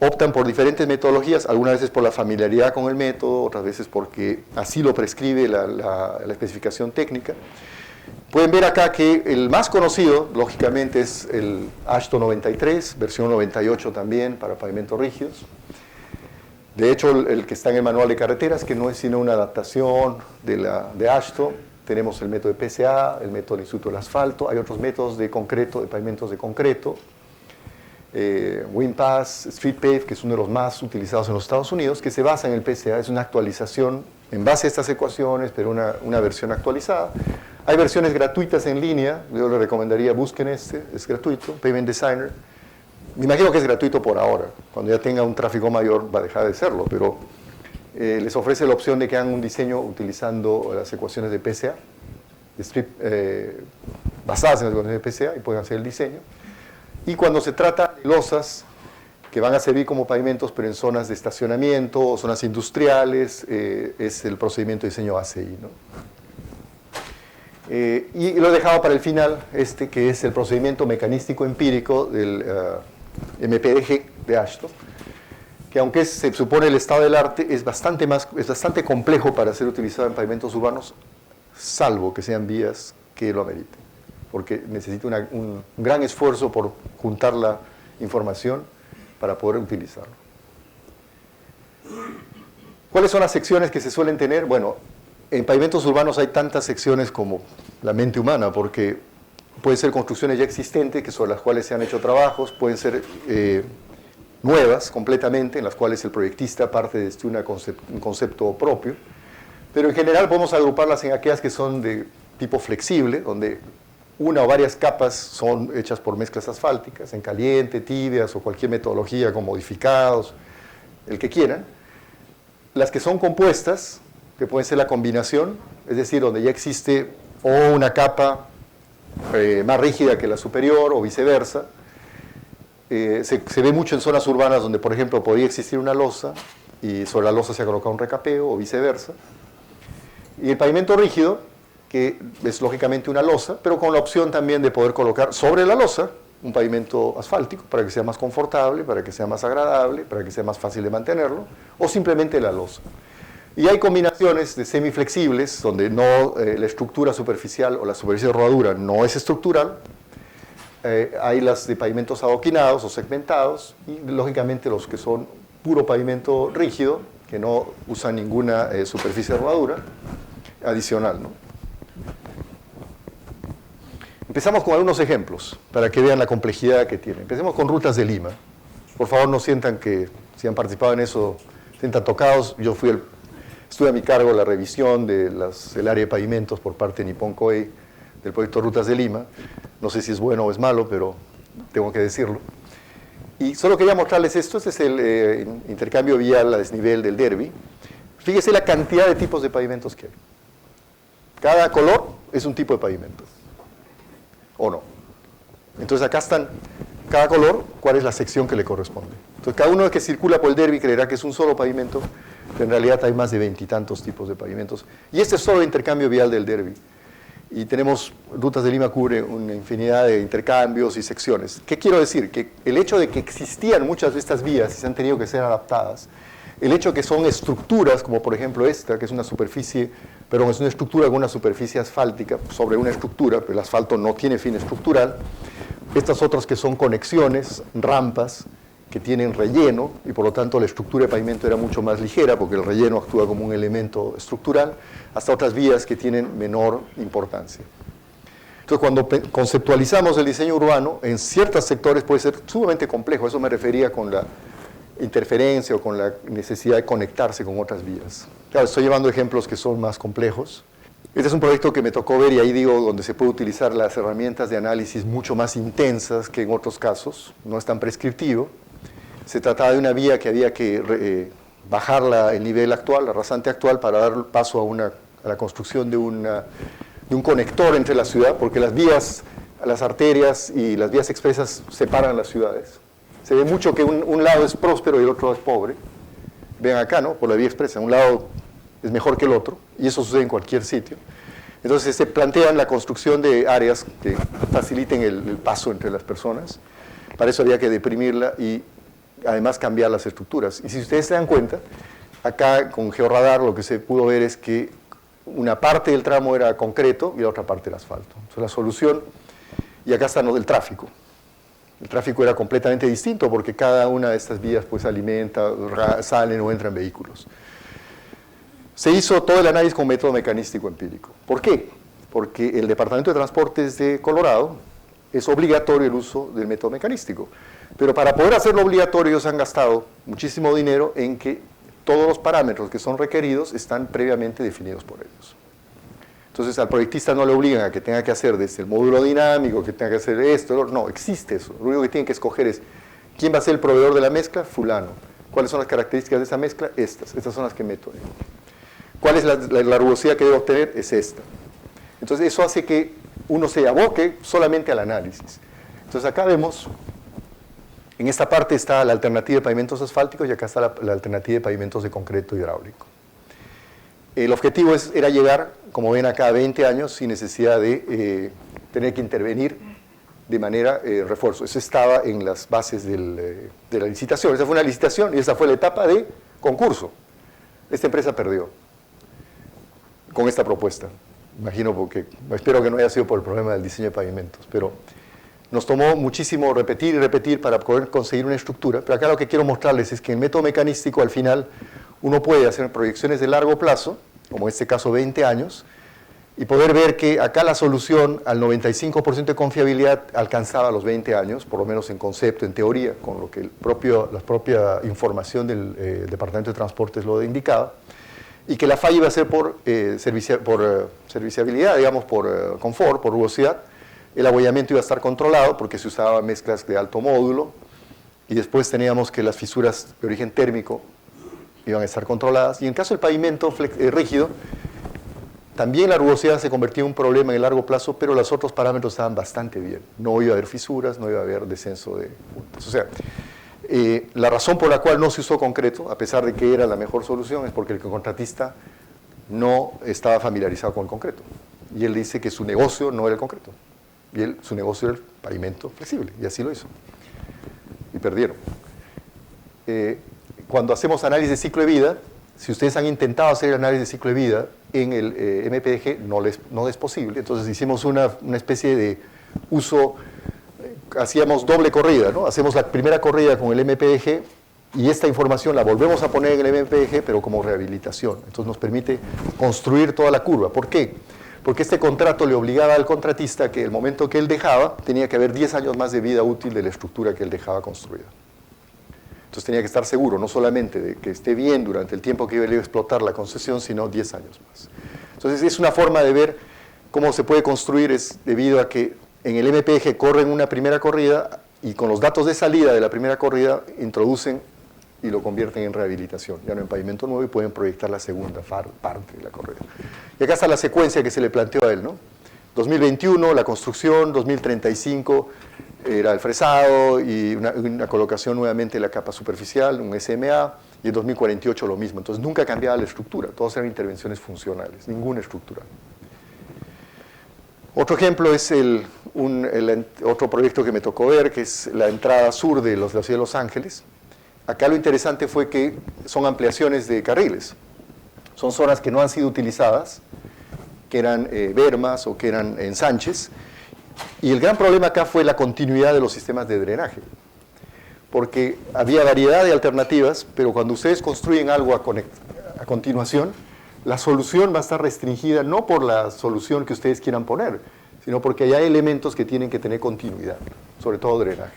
Speaker 2: optan por diferentes metodologías, algunas veces por la familiaridad con el método, otras veces porque así lo prescribe la especificación técnica. Pueden ver acá que el más conocido, lógicamente, es el AASHTO 93, versión 98 también para pavimentos rígidos. De hecho, el que está en el manual de carreteras, que no es sino una adaptación de AASHTO, tenemos el método de PCA, el método del Instituto del Asfalto, hay otros métodos de concreto, de pavimentos de concreto, WinPass, StreetPave, que es uno de los más utilizados en los Estados Unidos, que se basa en el PCA, es una actualización en base a estas ecuaciones, pero una versión actualizada. Hay versiones gratuitas en línea, yo les recomendaría, busquen es gratuito, Pavement Designer. Me imagino que es gratuito por ahora, cuando ya tenga un tráfico mayor va a dejar de serlo, pero les ofrece la opción de que hagan un diseño utilizando las ecuaciones de PSA, basadas en las ecuaciones de PSA, y pueden hacer el diseño. Y cuando se trata de losas que van a servir como pavimentos, pero en zonas de estacionamiento o zonas industriales, es el procedimiento de diseño ACI, ¿no? Y lo he dejado para el final, que es el procedimiento mecanístico empírico del MPDG de Ashton, que aunque se supone el estado del arte, es bastante complejo para ser utilizado en pavimentos urbanos, salvo que sean vías que lo ameriten, porque necesita un gran esfuerzo por juntar la información para poder utilizarlo. ¿Cuáles son las secciones que se suelen tener? Bueno, en pavimentos urbanos hay tantas secciones como la mente humana, porque pueden ser construcciones ya existentes, que sobre las cuales se han hecho trabajos, pueden ser nuevas completamente, en las cuales el proyectista parte de un concepto propio, pero en general podemos agruparlas en aquellas que son de tipo flexible, donde una o varias capas son hechas por mezclas asfálticas, en caliente, tibias o cualquier metodología con modificados, el que quieran. Las que son compuestas, que pueden ser la combinación, es decir, donde ya existe o una capa más rígida que la superior o viceversa. Se ve mucho en zonas urbanas donde, por ejemplo, podría existir una losa y sobre la losa se ha colocado un recapeo o viceversa. Y el pavimento rígido, que es lógicamente una losa, pero con la opción también de poder colocar sobre la losa un pavimento asfáltico para que sea más confortable, para que sea más agradable, para que sea más fácil de mantenerlo, o simplemente la losa. Y hay combinaciones de semiflexibles, donde la estructura superficial o la superficie de rodadura no es estructural. Hay las de pavimentos adoquinados o segmentados, y lógicamente los que son puro pavimento rígido, que no usan ninguna superficie de rodadura adicional, ¿no? Empezamos con algunos ejemplos, para que vean la complejidad que tiene. Empecemos con rutas de Lima. Por favor, no sientan que, si han participado en eso, sientan tocados. Yo estuve a mi cargo la revisión del área de pavimentos por parte de Nippon Koei del proyecto Rutas de Lima. No sé si es bueno o es malo, pero tengo que decirlo. Y solo quería mostrarles esto. Este es el intercambio vial a desnivel del Derby. Fíjese la cantidad de tipos de pavimentos que hay. Cada color es un tipo de pavimento, ¿o no? Entonces acá están, cada color, cuál es la sección que le corresponde. Entonces cada uno que circula por el Derby creerá que es un solo pavimento, pero en realidad hay más de 20 y tantos tipos de pavimentos. Y este es solo el intercambio vial del Derby. Y tenemos, Rutas de Lima cubre una infinidad de intercambios y secciones. ¿Qué quiero decir? Que el hecho de que existían muchas de estas vías y se han tenido que ser adaptadas, el hecho de que son estructuras, como por ejemplo esta, que es una superficie, pero es una estructura con una superficie asfáltica sobre una estructura, pero el asfalto no tiene fin estructural. Estas otras que son conexiones, rampas, que tienen relleno, y por lo tanto la estructura de pavimento era mucho más ligera, porque el relleno actúa como un elemento estructural, hasta otras vías que tienen menor importancia. Entonces, cuando conceptualizamos el diseño urbano, en ciertos sectores puede ser sumamente complejo. Eso me refería con la interferencia o con la necesidad de conectarse con otras vías. Claro, estoy llevando ejemplos que son más complejos. Este es un proyecto que me tocó ver, y ahí digo, donde se puede utilizar las herramientas de análisis mucho más intensas que en otros casos, no es tan prescriptivo. Se trataba de una vía que había que bajar el nivel actual, la rasante actual, para dar paso a la construcción de un conector entre la ciudad, porque las vías, las arterias y las vías expresas separan las ciudades. Se ve mucho que un lado es próspero y el otro es pobre. Vean acá, ¿no? Por la vía expresa, un lado es mejor que el otro, y eso sucede en cualquier sitio. Entonces se plantean la construcción de áreas que faciliten el paso entre las personas. Para eso había que deprimirla y además cambiar las estructuras. Y si ustedes se dan cuenta, acá con georradar lo que se pudo ver es que una parte del tramo era concreto y la otra parte era asfalto. Entonces la solución, y acá está lo del tráfico. El tráfico era completamente distinto porque cada una de estas vías pues alimenta, salen o entran vehículos. Se hizo todo el análisis con método mecanístico empírico. ¿Por qué? Porque el Departamento de Transportes de Colorado es obligatorio el uso del método mecanístico. Pero para poder hacerlo obligatorio ellos han gastado muchísimo dinero en que todos los parámetros que son requeridos están previamente definidos por ellos. Entonces al proyectista no le obligan a que tenga que hacer desde el módulo dinámico, que tenga que hacer esto, no, existe eso. Lo único que tienen que escoger es quién va a ser el proveedor de la mezcla, fulano. ¿Cuáles son las características de esa mezcla? Estas son las que meto. ¿Cuál es la rugosidad que debo obtener? Es esta. Entonces eso hace que uno se aboque solamente al análisis. Entonces acá vemos, en esta parte está la alternativa de pavimentos asfálticos y acá está la alternativa de pavimentos de concreto hidráulico. El objetivo era llegar, como ven acá, a 20 años sin necesidad de tener que intervenir de manera refuerzo. Eso estaba en las bases de la licitación. Esa fue una licitación y esa fue la etapa de concurso. Esta empresa perdió con esta propuesta. Imagino, porque espero que no haya sido por el problema del diseño de pavimentos, pero nos tomó muchísimo repetir y repetir para poder conseguir una estructura. Pero acá lo que quiero mostrarles es que en método mecanístico, al final, uno puede hacer proyecciones de largo plazo, como en este caso 20 años, y poder ver que acá la solución al 95% de confiabilidad alcanzaba los 20 años, por lo menos en concepto, en teoría, con lo que la propia información del Departamento de Transportes lo indicaba, y que la falla iba a ser por serviciabilidad, digamos, por confort, por rugosidad. El abollamiento iba a estar controlado porque se usaban mezclas de alto módulo, y después teníamos que las fisuras de origen térmico iban a estar controladas. Y en el caso del pavimento rígido, también la rugosidad se convertía en un problema en el largo plazo, pero los otros parámetros estaban bastante bien. No iba a haber fisuras, no iba a haber descenso de puntos. O sea, la razón por la cual no se usó concreto, a pesar de que era la mejor solución, es porque el contratista no estaba familiarizado con el concreto. Y él dice que su negocio no era el concreto. Y su negocio era el pavimento flexible, y así lo hizo. Y perdieron. Cuando hacemos análisis de ciclo de vida, si ustedes han intentado hacer el análisis de ciclo de vida en el MPDG, no es posible. Entonces hicimos una especie de uso, hacíamos doble corrida, ¿no? Hacemos la primera corrida con el MPDG y esta información la volvemos a poner en el MPDG, pero como rehabilitación. Entonces nos permite construir toda la curva. ¿Por qué? Porque este contrato le obligaba al contratista que el momento que él dejaba, tenía que haber 10 años más de vida útil de la estructura que él dejaba construida. Entonces tenía que estar seguro, no solamente de que esté bien durante el tiempo que iba a explotar la concesión, sino 10 años más. Entonces es una forma de ver cómo se puede construir, es debido a que en el MPG corren una primera corrida y con los datos de salida de la primera corrida introducen y lo convierten en rehabilitación, ya no en pavimento nuevo, y pueden proyectar la segunda parte de la corrida. Y acá está la secuencia que se le planteó a él, ¿no? 2021, la construcción, 2035 era el fresado y una colocación nuevamente de la capa superficial, un SMA, y en 2048 lo mismo. Entonces nunca cambiaba la estructura, todas eran intervenciones funcionales, ninguna estructural. Otro ejemplo es otro proyecto que me tocó ver, que es la entrada sur de la ciudad de Los Ángeles. Acá lo interesante fue que son ampliaciones de carriles. Son zonas que no han sido utilizadas, que eran bermas o que eran ensanches. Y el gran problema acá fue la continuidad de los sistemas de drenaje. Porque había variedad de alternativas, pero cuando ustedes construyen algo a continuación, la solución va a estar restringida no por la solución que ustedes quieran poner, sino porque hay elementos que tienen que tener continuidad, sobre todo drenaje.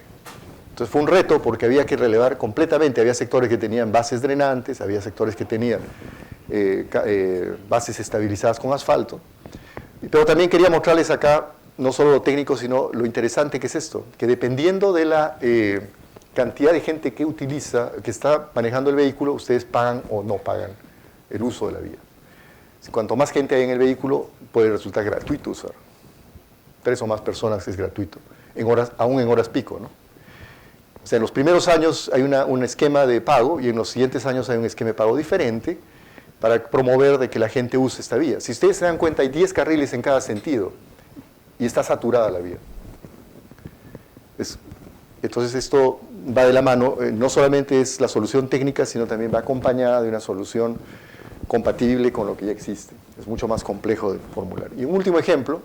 Speaker 2: Entonces fue un reto porque había que relevar completamente. Había sectores que tenían bases drenantes, había sectores que tenían bases estabilizadas con asfalto. Pero también quería mostrarles acá no solo lo técnico, sino lo interesante que es esto, que dependiendo de la cantidad de gente que utiliza, que está manejando el vehículo, ustedes pagan o no pagan el uso de la vía. Cuanto más gente hay en el vehículo, puede resultar gratuito usar. 3 o más personas es gratuito, aún en horas pico, ¿no? O sea, en los primeros años hay un esquema de pago y en los siguientes años hay un esquema de pago diferente para promover de que la gente use esta vía. Si ustedes se dan cuenta, hay 10 carriles en cada sentido y está saturada la vía. Entonces esto va de la mano, no solamente es la solución técnica, sino también va acompañada de una solución compatible con lo que ya existe. Es mucho más complejo de formular. Y un último ejemplo,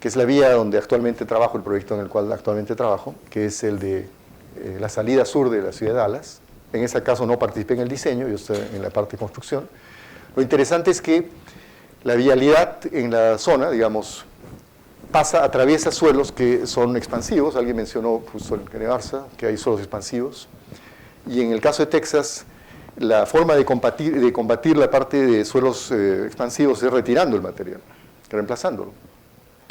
Speaker 2: que es la vía donde actualmente trabajo, el proyecto en el cual actualmente trabajo, que es el de la salida sur de la ciudad de Dallas. En ese caso no participé en el diseño, yo estoy en la parte de construcción. Lo interesante es que la vialidad en la zona, digamos, atraviesa suelos que son expansivos. Alguien mencionó justo en Barça que hay suelos expansivos. Y en el caso de Texas, la forma de combatir la parte de suelos expansivos es retirando el material, reemplazándolo.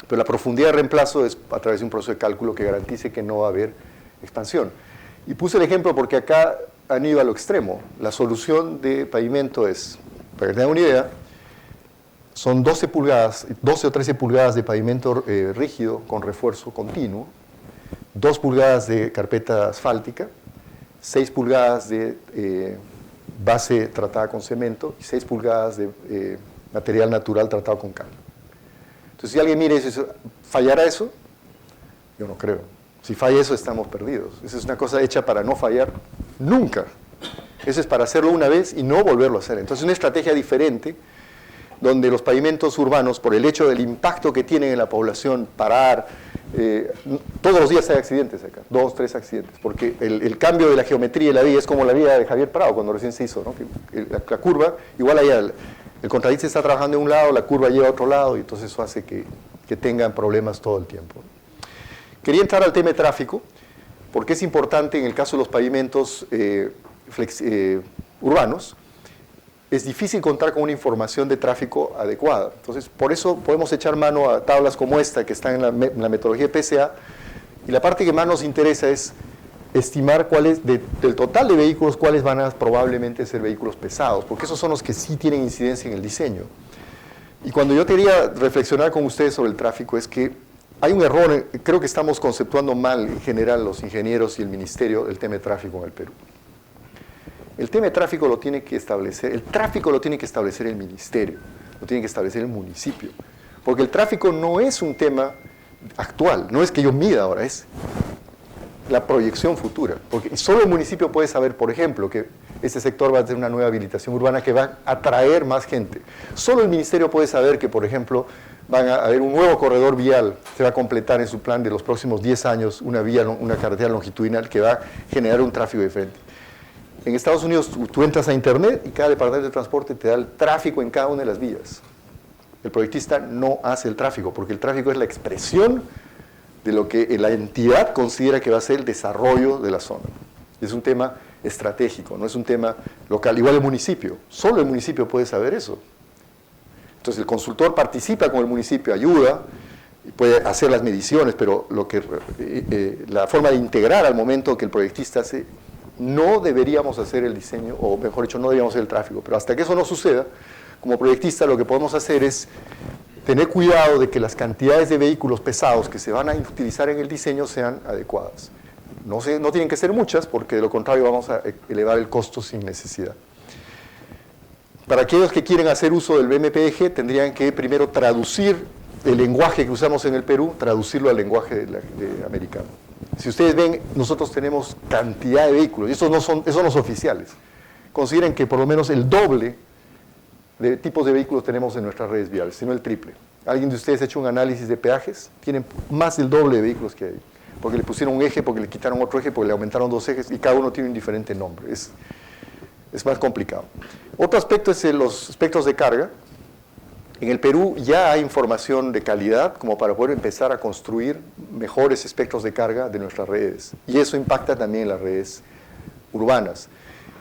Speaker 2: Pero la profundidad de reemplazo es a través de un proceso de cálculo que garantice que no va a haber expansión. Y puse el ejemplo porque acá han ido a lo extremo. La solución de pavimento es, para que tengan una idea, son 12 o 13 pulgadas de pavimento rígido con refuerzo continuo, 2 pulgadas de carpeta asfáltica, 6 pulgadas de base tratada con cemento y 6 pulgadas de material natural tratado con cal. Entonces, si alguien mira y dice, ¿fallará eso? Yo no creo. Si falla eso, estamos perdidos. Esa es una cosa hecha para no fallar nunca. Eso es para hacerlo una vez y no volverlo a hacer. Entonces, una estrategia diferente, donde los pavimentos urbanos, por el hecho del impacto que tienen en la población, parar, todos los días hay accidentes acá, 2, 3 accidentes, porque el cambio de la geometría de la vía es como la vía de Javier Prado cuando recién se hizo, ¿no? La curva, igual allá el contratista está trabajando de un lado, la curva lleva a otro lado, y entonces eso hace que tengan problemas todo el tiempo. Quería entrar al tema de tráfico, porque es importante en el caso de los pavimentos urbanos. Es difícil contar con una información de tráfico adecuada. Entonces, por eso podemos echar mano a tablas como esta, que están en la metodología de PSA, y la parte que más nos interesa es estimar cuáles, del total de vehículos, cuáles van a probablemente ser vehículos pesados, porque esos son los que sí tienen incidencia en el diseño. Y cuando yo quería reflexionar con ustedes sobre el tráfico, es que hay un error, creo que estamos conceptuando mal en general los ingenieros y el ministerio el tema de tráfico en el Perú. El tema de tráfico lo tiene que establecer, el tráfico lo tiene que establecer el ministerio, lo tiene que establecer el municipio, porque el tráfico no es un tema actual, no es que yo mida ahora, es la proyección futura, porque solo el municipio puede saber, por ejemplo, que este sector va a tener una nueva habilitación urbana que va a atraer más gente. Solo el ministerio puede saber que, por ejemplo, van a haber un nuevo corredor vial, se va a completar en su plan de los próximos 10 años una carretera longitudinal que va a generar un tráfico diferente. En Estados Unidos tú entras a internet y cada departamento de transporte te da el tráfico en cada una de las vías. El proyectista no hace el tráfico, porque el tráfico es la expresión de lo que la entidad considera que va a ser el desarrollo de la zona. Es un tema estratégico, no es un tema local. Igual el municipio, solo el municipio puede saber eso. Entonces el consultor participa con el municipio, ayuda, puede hacer las mediciones, pero la forma de integrar al momento que el proyectista hace, no deberíamos hacer el diseño, o mejor dicho, no deberíamos hacer el tráfico. Pero hasta que eso no suceda, como proyectista lo que podemos hacer es tener cuidado de que las cantidades de vehículos pesados que se van a utilizar en el diseño sean adecuadas. No tienen que ser muchas, porque de lo contrario vamos a elevar el costo sin necesidad. Para aquellos que quieren hacer uso del BMPEG, tendrían que primero traducir el lenguaje que usamos en el Perú, traducirlo al lenguaje americano. Si ustedes ven, nosotros tenemos cantidad de vehículos, y esos no son oficiales. Consideren que por lo menos el doble de tipos de vehículos tenemos en nuestras redes viales, sino el triple. ¿Alguien de ustedes ha hecho un análisis de peajes? Tienen más del doble de vehículos que hay, porque le pusieron un eje, porque le quitaron otro eje, porque le aumentaron 2 ejes, y cada uno tiene un diferente nombre. Es más complicado. Otro aspecto es los aspectos de carga. En el Perú ya hay información de calidad como para poder empezar a construir mejores espectros de carga de nuestras redes. Y eso impacta también en las redes urbanas.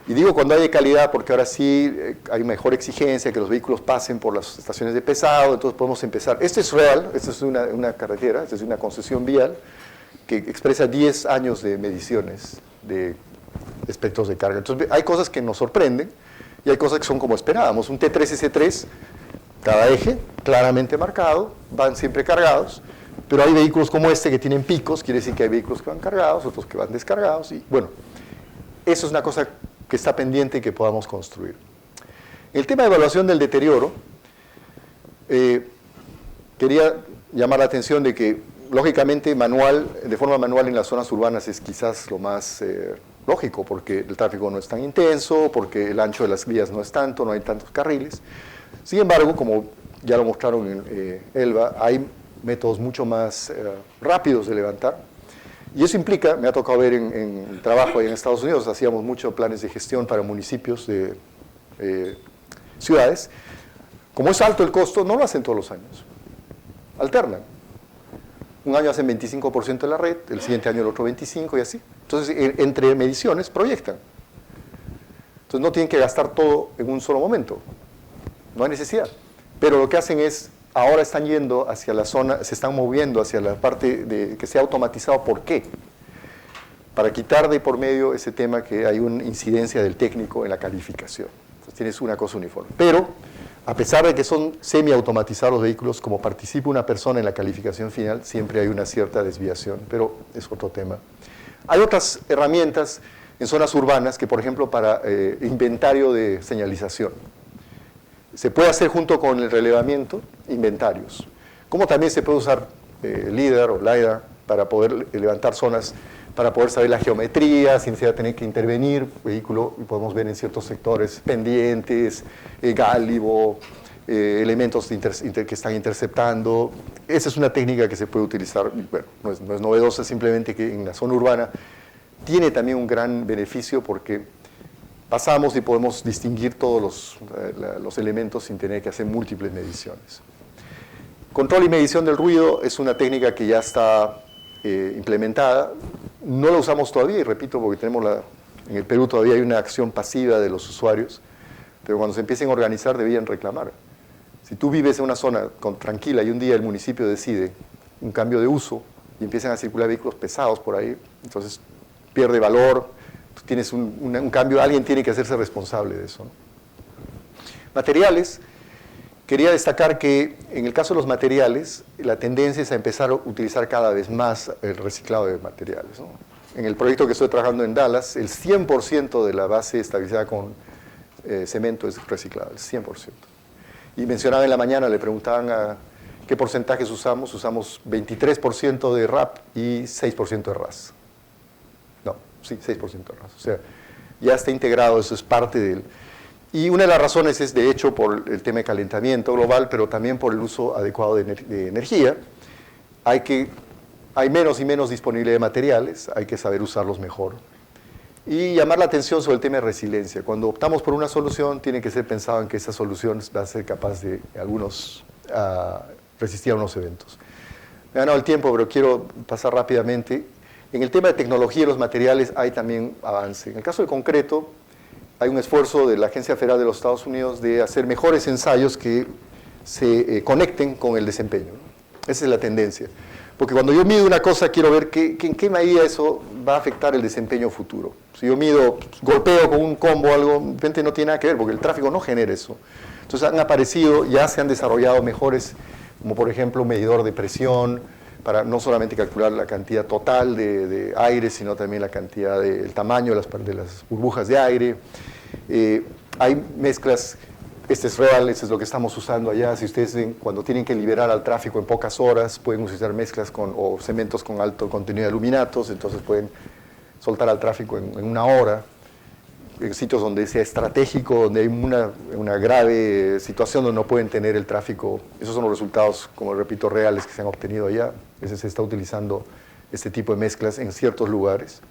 Speaker 2: Y digo cuando hay de calidad porque ahora sí hay mejor exigencia, que los vehículos pasen por las estaciones de pesado, entonces podemos empezar. Esto es real, esto es una carretera, esto es una concesión vial que expresa 10 años de mediciones de espectros de carga. Entonces hay cosas que nos sorprenden y hay cosas que son como esperábamos. Un T3 S3, cada eje claramente marcado, van siempre cargados, pero hay vehículos como este que tienen picos, quiere decir que hay vehículos que van cargados, otros que van descargados, y bueno, eso es una cosa que está pendiente y que podamos construir. El tema de evaluación del deterioro, quería llamar la atención de que, lógicamente, de forma manual en las zonas urbanas es quizás lo más lógico, porque el tráfico no es tan intenso, porque el ancho de las vías no es tanto, no hay tantos carriles. Sin embargo, como ya lo mostraron en Elba, hay métodos mucho más rápidos de levantar, y eso implica, me ha tocado ver en el trabajo ahí en Estados Unidos, hacíamos muchos planes de gestión para municipios de ciudades. Como es alto el costo, no lo hacen todos los años, alternan. Un año hacen 25% de la red, el siguiente año el otro 25% y así. Entonces, entre mediciones proyectan. Entonces no tienen que gastar todo en un solo momento. No hay necesidad. Pero lo que hacen es, ahora están yendo hacia la zona, se están moviendo hacia la parte que sea automatizado. ¿Por qué? para quitar de por medio ese tema que hay una incidencia del técnico en la calificación. Entonces tienes una cosa uniforme. Pero, a pesar de que son semiautomatizados los vehículos, como participa una persona en la calificación final, siempre hay una cierta desviación, pero es otro tema. Hay otras herramientas en zonas urbanas que, por ejemplo, para inventario de señalización. Se puede hacer junto con el relevamiento inventarios. Como también se puede usar LIDAR o LiDAR para poder levantar zonas, para poder saber la geometría, sin necesidad de tener que intervenir vehículo, y podemos ver en ciertos sectores pendientes, gálibo, elementos que están interceptando. Esa es una técnica que se puede utilizar, bueno, no es novedosa, simplemente que en la zona urbana tiene también un gran beneficio porque pasamos y podemos distinguir todos los elementos sin tener que hacer múltiples mediciones. Control y medición del ruido es una técnica que ya está implementada. No la usamos todavía, y repito, porque en el Perú todavía hay una acción pasiva de los usuarios, pero cuando se empiecen a organizar deberían reclamar. Si tú vives en una zona tranquila y un día el municipio decide un cambio de uso y empiezan a circular vehículos pesados por ahí, entonces pierde valor, tú tienes un cambio, alguien tiene que hacerse responsable de eso, ¿no? Materiales. Quería destacar que en el caso de los materiales, la tendencia es a empezar a utilizar cada vez más el reciclado de materiales, ¿no? En el proyecto que estoy trabajando en Dallas, el 100% de la base estabilizada con cemento es reciclado, el 100%. Y mencionaba en la mañana, le preguntaban a qué porcentajes usamos. Usamos 23% de RAP y 6% de RAS. No, sí, 6% de RAS. O sea, ya está integrado, eso es parte del... Y una de las razones es, de hecho, por el tema de calentamiento global, pero también por el uso adecuado de energía. Hay menos y menos disponibilidad de materiales, hay que saber usarlos mejor. Y llamar la atención sobre el tema de resiliencia. Cuando optamos por una solución, tiene que ser pensado en que esa solución va a ser capaz de resistir a unos eventos. Me he ganado el tiempo, pero quiero pasar rápidamente. En el tema de tecnología y los materiales hay también avance. En el caso del concreto, hay un esfuerzo de la Agencia Federal de los Estados Unidos de hacer mejores ensayos que se conecten con el desempeño, ¿no? Esa es la tendencia. Porque cuando yo mido una cosa, quiero ver en qué medida eso va a afectar el desempeño futuro. Si yo mido, golpeo con un combo o algo, de repente no tiene nada que ver, porque el tráfico no genera eso. Entonces han aparecido, ya se han desarrollado mejores, como por ejemplo un medidor de presión, para no solamente calcular la cantidad total de aire, sino también la cantidad el tamaño de las burbujas de aire. Hay mezclas, este es real, este es lo que estamos usando allá. Si ustedes ven, cuando tienen que liberar al tráfico en pocas horas, pueden utilizar mezclas o cementos con alto contenido de aluminatos, entonces pueden soltar al tráfico en una hora. En sitios donde sea estratégico, donde hay una grave situación donde no pueden tener el tráfico. Esos son los resultados, como repito, reales que se han obtenido allá. Se está utilizando este tipo de mezclas en ciertos lugares.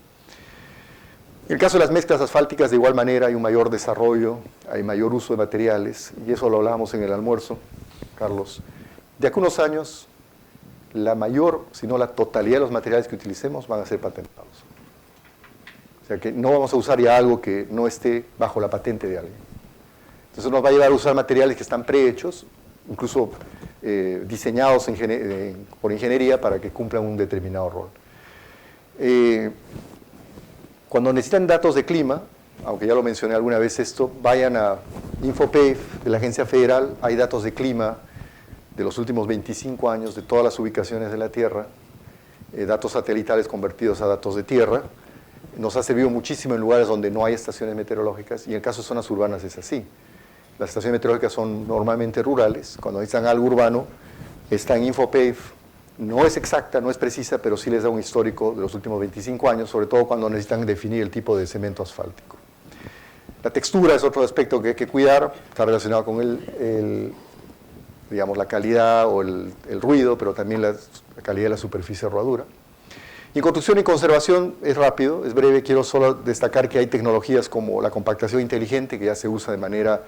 Speaker 2: En el caso de las mezclas asfálticas, de igual manera, hay un mayor desarrollo, hay mayor uso de materiales, y eso lo hablábamos en el almuerzo, Carlos. De aquí a unos años, la mayor, si no la totalidad de los materiales que utilicemos van a ser patentados. O sea que no vamos a usar ya algo que no esté bajo la patente de alguien. Entonces nos va a llevar a usar materiales que están prehechos, incluso diseñados por ingeniería para que cumplan un determinado rol. Cuando necesitan datos de clima, aunque ya lo mencioné alguna vez esto, vayan a InfoPave de la Agencia Federal. Hay datos de clima de los últimos 25 años de todas las ubicaciones de la Tierra, datos satelitales convertidos a datos de tierra. Nos ha servido muchísimo en lugares donde no hay estaciones meteorológicas, y en el caso de zonas urbanas es así. Las estaciones meteorológicas son normalmente rurales. Cuando necesitan algo urbano, está en InfoPave. No es exacta, no es precisa, pero sí les da un histórico de los últimos 25 años, sobre todo cuando necesitan definir el tipo de cemento asfáltico. La textura es otro aspecto que hay que cuidar, está relacionado con digamos, la calidad o el ruido, pero también la calidad de la superficie de rodadura. Y en construcción y conservación es rápido, es breve. Quiero solo destacar que hay tecnologías como la compactación inteligente, que ya se usa de manera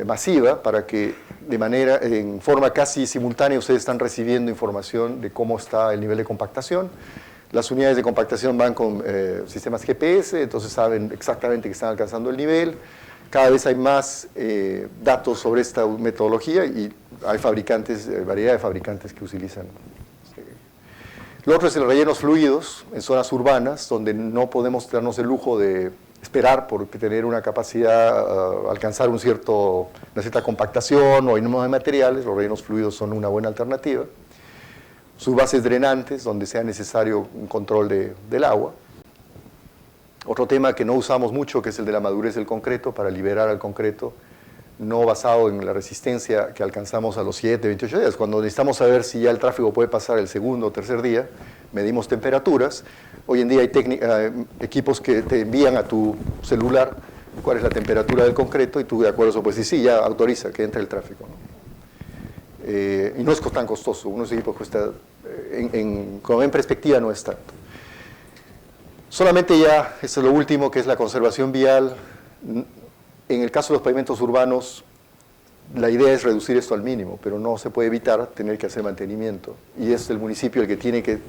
Speaker 2: masiva, para que en forma casi simultánea ustedes están recibiendo información de cómo está el nivel de compactación. Las unidades de compactación van con sistemas GPS, entonces saben exactamente que están alcanzando el nivel. Cada vez hay más datos sobre esta metodología, y hay variedad de fabricantes que utilizan. Lo otro es el rellenos fluidos en zonas urbanas, donde no podemos darnos el lujo de esperar por tener una capacidad, alcanzar una cierta compactación o no de materiales. Los rellenos fluidos son una buena alternativa. Subbases drenantes, donde sea necesario un control del agua. Otro tema que no usamos mucho, que es el de la madurez del concreto, para liberar al concreto, no basado en la resistencia que alcanzamos a los 7, 28 días. Cuando necesitamos saber si ya el tráfico puede pasar el segundo o tercer día, medimos temperaturas. Hoy en día hay equipos que te envían a tu celular cuál es la temperatura del concreto y tú de acuerdo a eso pues sí, ya autoriza que entre el tráfico, ¿no? Y no es tan costoso, unos equipos cuesta, como en perspectiva no es tanto. Solamente ya, eso es lo último, que es la conservación vial. En el caso de los pavimentos urbanos, la idea es reducir esto al mínimo, pero no se puede evitar tener que hacer mantenimiento. Y es el municipio el que tiene que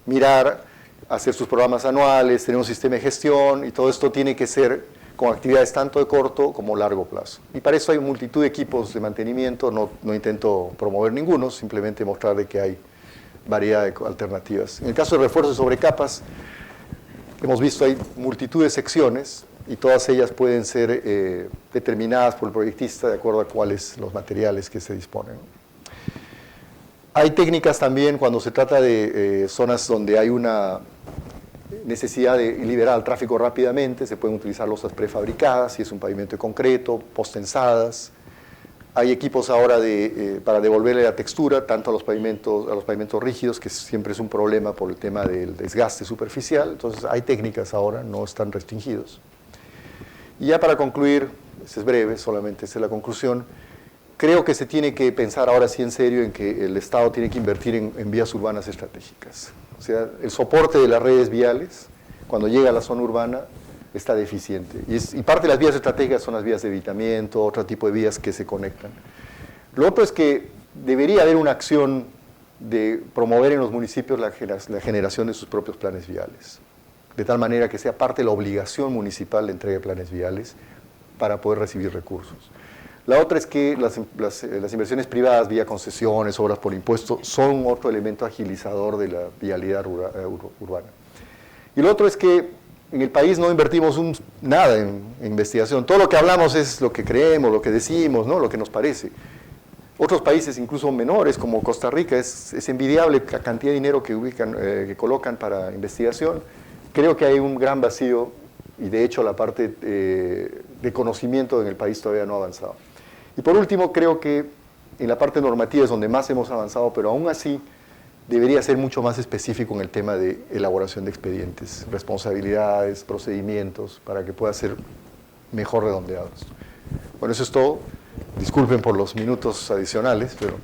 Speaker 2: mirar, hacer sus programas anuales, tener un sistema de gestión, y todo esto tiene que ser con actividades tanto de corto como largo plazo. Y para eso hay multitud de equipos de mantenimiento, no intento promover ninguno, simplemente mostrar de que hay variedad de alternativas. En el caso de refuerzos sobre capas, hemos visto hay multitud de secciones, y todas ellas pueden ser determinadas por el proyectista de acuerdo a cuáles los materiales que se disponen. Hay técnicas también cuando se trata de zonas donde hay una necesidad de liberar el tráfico rápidamente, se pueden utilizar losas prefabricadas, si es un pavimento de concreto, postensadas. Hay equipos ahora para devolverle la textura, tanto a los pavimentos rígidos, que siempre es un problema por el tema del desgaste superficial. Entonces hay técnicas ahora, no están restringidos. Y ya para concluir, es breve, solamente esta es la conclusión, creo que se tiene que pensar ahora sí en serio en que el Estado tiene que invertir en vías urbanas estratégicas. O sea, el soporte de las redes viales, cuando llega a la zona urbana, está deficiente. Y parte de las vías estratégicas son las vías de evitamiento, otro tipo de vías que se conectan. Lo otro es que debería haber una acción de promover en los municipios la generación de sus propios planes viales, de tal manera que sea parte de la obligación municipal de entrega de planes viales para poder recibir recursos. La otra es que las inversiones privadas vía concesiones, obras por impuesto, son otro elemento agilizador de la vialidad urbana. Y lo otro es que en el país no invertimos nada en investigación. Todo lo que hablamos es lo que creemos, lo que decimos, ¿no? Lo que nos parece. Otros países, incluso menores, como Costa Rica, es envidiable la cantidad de dinero que colocan para investigación. Creo que hay un gran vacío y de hecho la parte de conocimiento en el país todavía no ha avanzado. Y por último, creo que en la parte normativa es donde más hemos avanzado, pero aún así debería ser mucho más específico en el tema de elaboración de expedientes, responsabilidades, procedimientos, para que pueda ser mejor redondeados. Bueno, eso es todo. Disculpen por los minutos adicionales, pero...